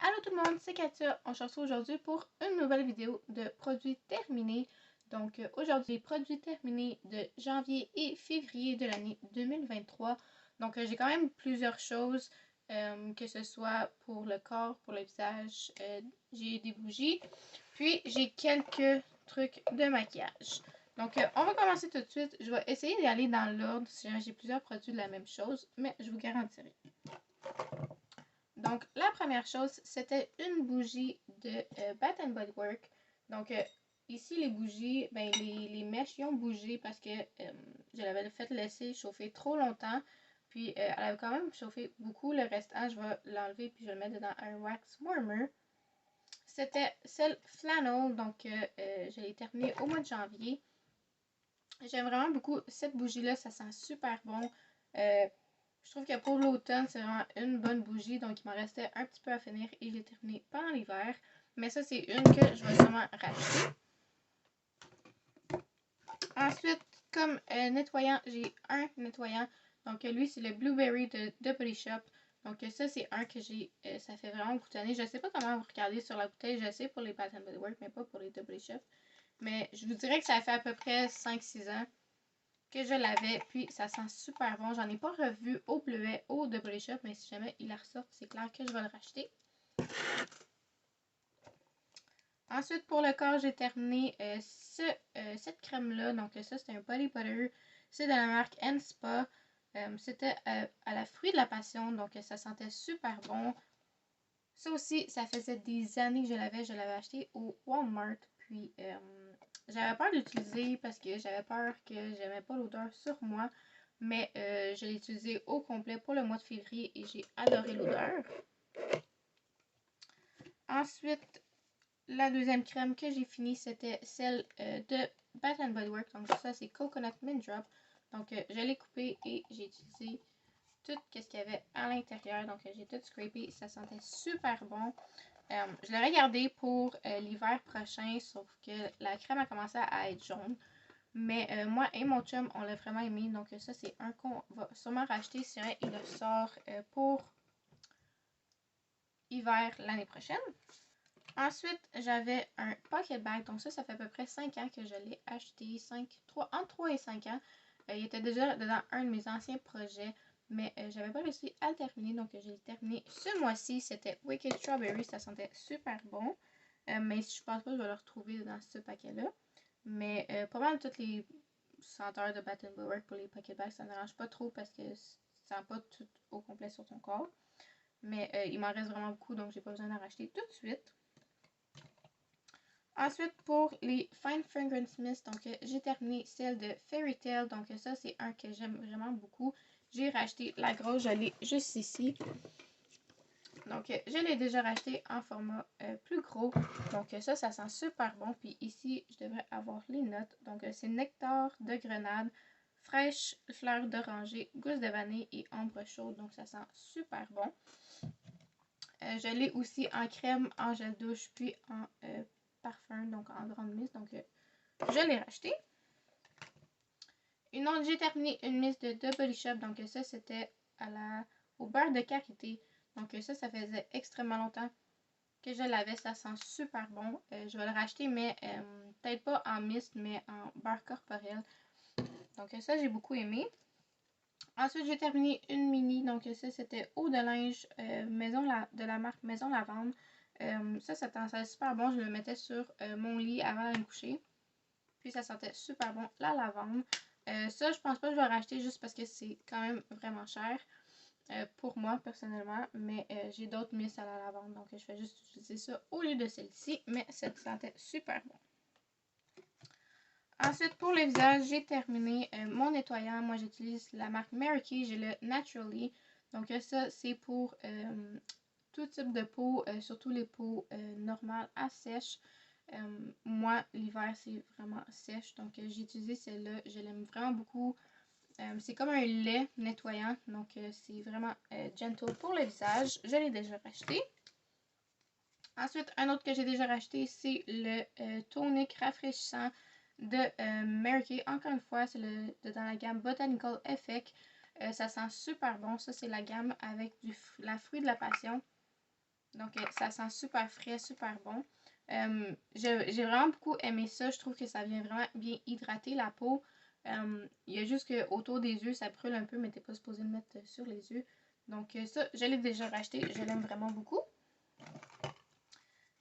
Allô tout le monde, c'est Katia. On se retrouve aujourd'hui pour une nouvelle vidéo de produits terminés. Donc aujourd'hui, produits terminés de janvier et février de l'année 2023. Donc j'ai quand même plusieurs choses, que ce soit pour le corps, pour le visage. J'ai des bougies, puis j'ai quelques trucs de maquillage. Donc on va commencer tout de suite. Je vais essayer d'y aller dans l'ordre si j'ai plusieurs produits de la même chose, mais je vous garantirai. Donc, la première chose, c'était une bougie de Bath Body Works. Donc, ici, les bougies, ben, les mèches, ils ont bougé parce que je l'avais fait laisser chauffer trop longtemps. Puis, elle avait quand même chauffé beaucoup. Le restant, je vais l'enlever puis je vais le mettre dans un wax warmer. C'était celle flannel, donc je l'ai terminée au mois de janvier. J'aime vraiment beaucoup cette bougie-là, ça sent super bon. Je trouve que pour l'automne, c'est vraiment une bonne bougie. Donc, il m'en restait un petit peu à finir et je l'ai terminée pendant l'hiver. Mais ça, c'est une que je vais sûrement racheter. Ensuite, comme nettoyant, j'ai un nettoyant. Donc, lui, c'est le Blueberry de Body Shop. Donc, ça, c'est un que j'ai. Ça fait vraiment beaucoup d'années. Je ne sais pas comment vous regardez sur la bouteille. Je sais pour les Bath Body Works, mais pas pour les Body Shop. Mais je vous dirais que ça fait à peu près 5-6 ans que je l'avais, puis ça sent super bon. J'en ai pas revu au bleuet au de Body Shop, mais si jamais il la ressort, c'est clair que je vais le racheter. Ensuite, pour le corps, j'ai terminé cette crème-là. Donc ça, c'est un body butter. C'est de la marque N-Spa. C'était à la fruit de la passion, donc ça sentait super bon. Ça aussi, ça faisait des années que je l'avais. Je l'avais acheté au Walmart, puis j'avais peur d'utiliser parce que j'avais peur que j'aimais pas l'odeur sur moi. Mais je l'ai utilisé au complet pour le mois de février et j'ai adoré l'odeur. Ensuite, la deuxième crème que j'ai fini, c'était celle de Bath Body Works. Donc ça, c'est Coconut Mint Drop. Donc je l'ai coupé et j'ai utilisé tout ce qu'il y avait à l'intérieur. Donc j'ai tout scrapé. Ça sentait super bon. Je l'ai regardé pour l'hiver prochain, sauf que la crème a commencé à être jaune. Mais moi et mon chum, on l'a vraiment aimé. Donc ça, c'est un qu'on va sûrement racheter si il le sort pour hiver l'année prochaine. Ensuite, j'avais un pocket bag. Donc ça fait à peu près 5 ans que je l'ai acheté. Entre 3 et 5 ans. Il était déjà dans un de mes anciens projets. Mais j'avais pas réussi à le terminer. Donc je l'ai terminé ce mois-ci. C'était Wicked Strawberry. Ça sentait super bon. Mais je pense pas que je vais le retrouver dans ce paquet-là. Mais pas mal toutes les senteurs de Bath Body Works pour les pocket bags, ça ne dérange pas trop parce que ça sent pas tout au complet sur ton corps. Mais il m'en reste vraiment beaucoup, donc j'ai pas besoin d'en racheter tout de suite. Ensuite, pour les Fine Fragrance Mist, donc j'ai terminé celle de Fairy Tale. Donc ça, c'est un que j'aime vraiment beaucoup. J'ai racheté la grosse, je l'ai juste ici. Donc je l'ai déjà racheté en format plus gros. Donc ça sent super bon. Puis ici, je devrais avoir les notes. Donc c'est nectar de grenade, fraîche, fleur d'oranger, gousse de vanille et ambre chaude. Donc ça sent super bon. Je l'ai aussi en crème, en gel douche, puis en parfum, donc en grande mist. Donc je l'ai racheté. J'ai terminé une mist de The Body Shop. Donc ça, c'était au beurre de karité. Donc ça faisait extrêmement longtemps que je l'avais. Ça sent super bon. Je vais le racheter, mais peut-être pas en mist, mais en beurre corporel. Donc ça, j'ai beaucoup aimé. Ensuite, j'ai terminé une mini. Donc ça, c'était eau de linge de la marque Maison Lavande. Ça sentait super bon. Je le mettais sur mon lit avant d'aller me coucher. Puis ça sentait super bon, la lavande. Ça, je pense pas que je vais le racheter juste parce que c'est quand même vraiment cher pour moi personnellement. Mais j'ai d'autres mists à la lavande, donc je vais juste utiliser ça au lieu de celle-ci. Mais ça sentait super bon. Ensuite, pour le visage, j'ai terminé mon nettoyant. Moi, j'utilise la marque Mary Kay. J'ai le Naturally. Donc ça, c'est pour tout type de peau, surtout les peaux normales à sèche. Moi, l'hiver, c'est vraiment sèche. Donc j'ai utilisé celle-là. Je l'aime vraiment beaucoup. C'est comme un lait nettoyant. Donc c'est vraiment gentle pour le visage. Je l'ai déjà racheté. Ensuite, un autre que j'ai déjà racheté, c'est le tonic rafraîchissant de Mary Kay. Encore une fois, c'est dans la gamme Botanical Effect. Ça sent super bon. Ça, c'est la gamme avec la fruit de la passion. Donc, ça sent super frais, super bon. J'ai vraiment beaucoup aimé ça. Je trouve que ça vient vraiment bien hydrater la peau. Il y a juste qu'autour des yeux, ça brûle un peu, mais t'es pas supposé le mettre sur les yeux. Donc, ça, je l'ai déjà racheté. Je l'aime vraiment beaucoup.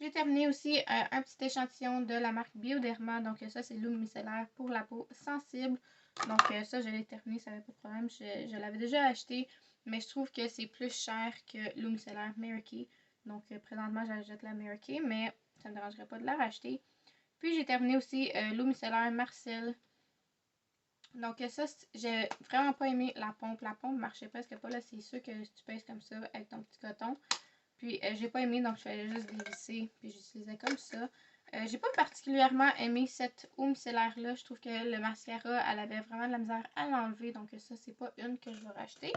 J'ai terminé aussi un petit échantillon de la marque Bioderma. Donc, ça, c'est l'eau micellaire pour la peau sensible. Donc, ça, je l'ai terminé, ça n'avait pas de problème. Je l'avais déjà acheté, mais je trouve que c'est plus cher que l'eau micellaire Mary Kay. Donc, présentement, j'achète la Mary Kay, mais ça ne me dérangerait pas de la racheter. Puis, j'ai terminé aussi l'eau micellaire Marcel. Donc, ça, j'ai vraiment pas aimé la pompe. La pompe marchait presque pas. Là, c'est sûr que tu pèses comme ça avec ton petit coton. Puis, j'ai pas aimé, donc je fallait juste dévisser. Puis, j'utilisais comme ça. J'ai pas particulièrement aimé cette eau micellaire-là. Je trouve que le mascara, elle avait vraiment de la misère à l'enlever. Donc, ça, c'est pas une que je vais racheter.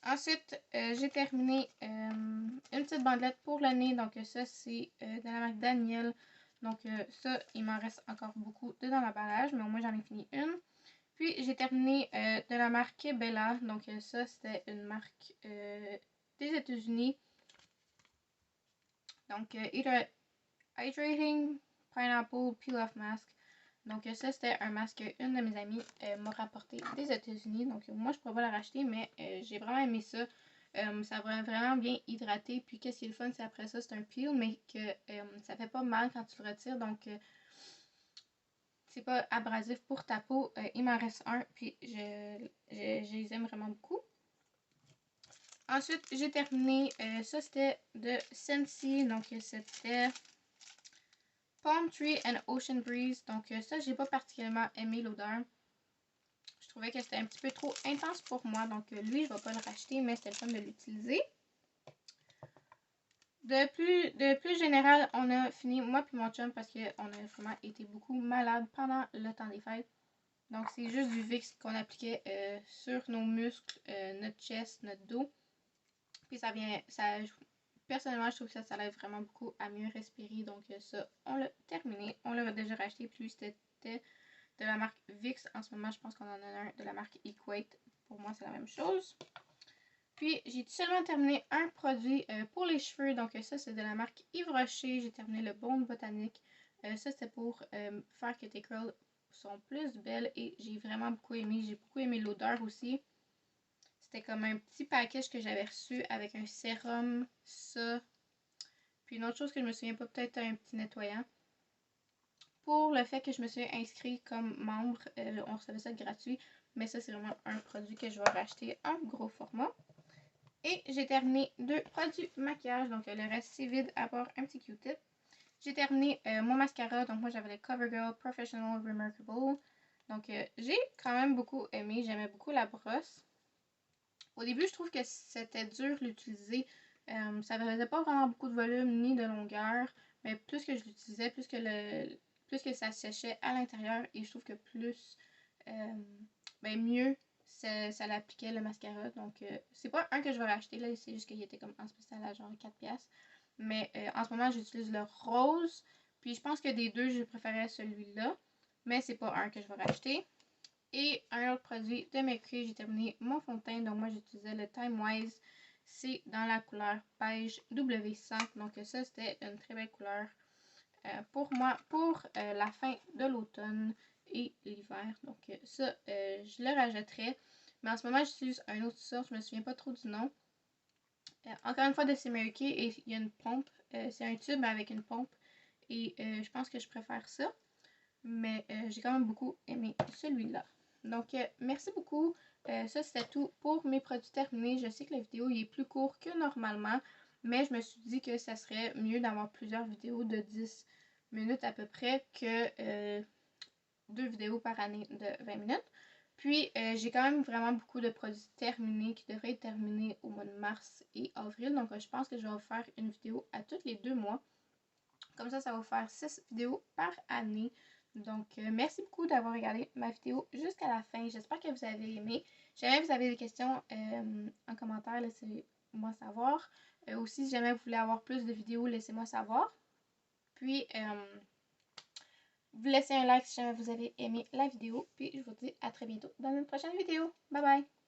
Ensuite, j'ai terminé une petite bandelette pour le nez. Donc, ça, c'est de la marque Daniel. Donc, ça, il m'en reste encore beaucoup dans l'emballage, mais au moins, j'en ai fini une. Puis, j'ai terminé de la marque Bella. Donc, ça, c'était une marque des États-Unis. Donc, Hydrating Pineapple Peel-Off Mask. Donc, ça, c'était un masque qu'une de mes amies m'a rapporté des États-Unis. Donc, moi, je pourrais pas la racheter, mais j'ai vraiment aimé ça. Ça va vraiment bien hydrater. Puis, qu'est-ce qui est le fun, c'est après ça, c'est un peel, mais que ça fait pas mal quand tu le retires. Donc, c'est pas abrasif pour ta peau. Il m'en reste un, puis je les aime vraiment beaucoup. Ensuite, j'ai terminé. Ça, c'était de Scentsy. Donc, c'était Palm Tree and Ocean Breeze. Donc, ça, j'ai pas particulièrement aimé l'odeur. Je trouvais que c'était un petit peu trop intense pour moi. Donc, lui, je vais pas le racheter, mais c'était le fun de l'utiliser. De plus général, on a fini, moi puis mon chum, parce qu'on a vraiment été beaucoup malades pendant le temps des fêtes. Donc, c'est juste du Vicks qu'on appliquait sur nos muscles, notre chest, notre dos. Puis, personnellement, je trouve que ça l'aide vraiment beaucoup à mieux respirer. Donc, ça, on l'a terminé. On l'a déjà racheté. Puis, c'était de la marque Vicks. En ce moment, je pense qu'on en a un de la marque Equate. Pour moi, c'est la même chose. Puis, j'ai seulement terminé un produit pour les cheveux. Donc, ça, c'est de la marque Yves Rocher. J'ai terminé le Baume Botanique. Ça, c'était pour faire que tes curls sont plus belles. Et j'ai vraiment beaucoup aimé. J'ai beaucoup aimé l'odeur aussi. C'était comme un petit package que j'avais reçu avec un sérum, ça. Puis une autre chose que je me souviens pas, peut-être un petit nettoyant. Pour le fait que je me suis inscrite comme membre, on recevait ça gratuit. Mais ça, c'est vraiment un produit que je vais racheter en gros format. Et j'ai terminé 2 produits maquillage. Donc, le reste, c'est vide à part un petit Q-tip. J'ai terminé mon mascara. Donc, moi, j'avais le CoverGirl Professional Remarkable. Donc, j'ai quand même beaucoup aimé. J'aimais beaucoup la brosse. Au début, je trouve que c'était dur de l'utiliser. Ça ne faisait pas vraiment beaucoup de volume ni de longueur. Mais plus que je l'utilisais, plus que ça séchait à l'intérieur. Et je trouve que plus, mieux ça l'appliquait le mascara. Donc, c'est pas un que je vais racheter. Là, c'est juste qu'il était comme en spécial à genre 4$. Mais en ce moment, j'utilise le rose. Puis je pense que des deux, je préférais celui-là. Mais c'est pas un que je vais racheter. Et un autre produit de Mercury, j'ai terminé mon fond de teint. Donc moi, j'utilisais le Time Wise. C'est dans la couleur beige W5. Donc ça, c'était une très belle couleur pour moi pour la fin de l'automne et l'hiver. Donc ça, je le rajouterai. Mais en ce moment, j'utilise un autre sort. Je me souviens pas trop du nom. Encore une fois, de ces Mary Kay. Et il y a une pompe. C'est un tube avec une pompe. Et je pense que je préfère ça. Mais j'ai quand même beaucoup aimé celui-là. Donc, merci beaucoup. Ça, c'était tout pour mes produits terminés. Je sais que la vidéo est plus courte que normalement, mais je me suis dit que ça serait mieux d'avoir plusieurs vidéos de 10 minutes à peu près que 2 vidéos par année de 20 minutes. Puis, j'ai quand même vraiment beaucoup de produits terminés qui devraient être terminés au mois de mars et avril. Donc, je pense que je vais vous faire une vidéo à tous les 2 mois. Comme ça va vous faire 6 vidéos par année. Donc, merci beaucoup d'avoir regardé ma vidéo jusqu'à la fin. J'espère que vous avez aimé. Si jamais vous avez des questions en commentaire, laissez-moi savoir. Aussi, si jamais vous voulez avoir plus de vidéos, laissez-moi savoir. Puis, vous laissez un like si jamais vous avez aimé la vidéo. Puis, je vous dis à très bientôt dans une prochaine vidéo. Bye bye!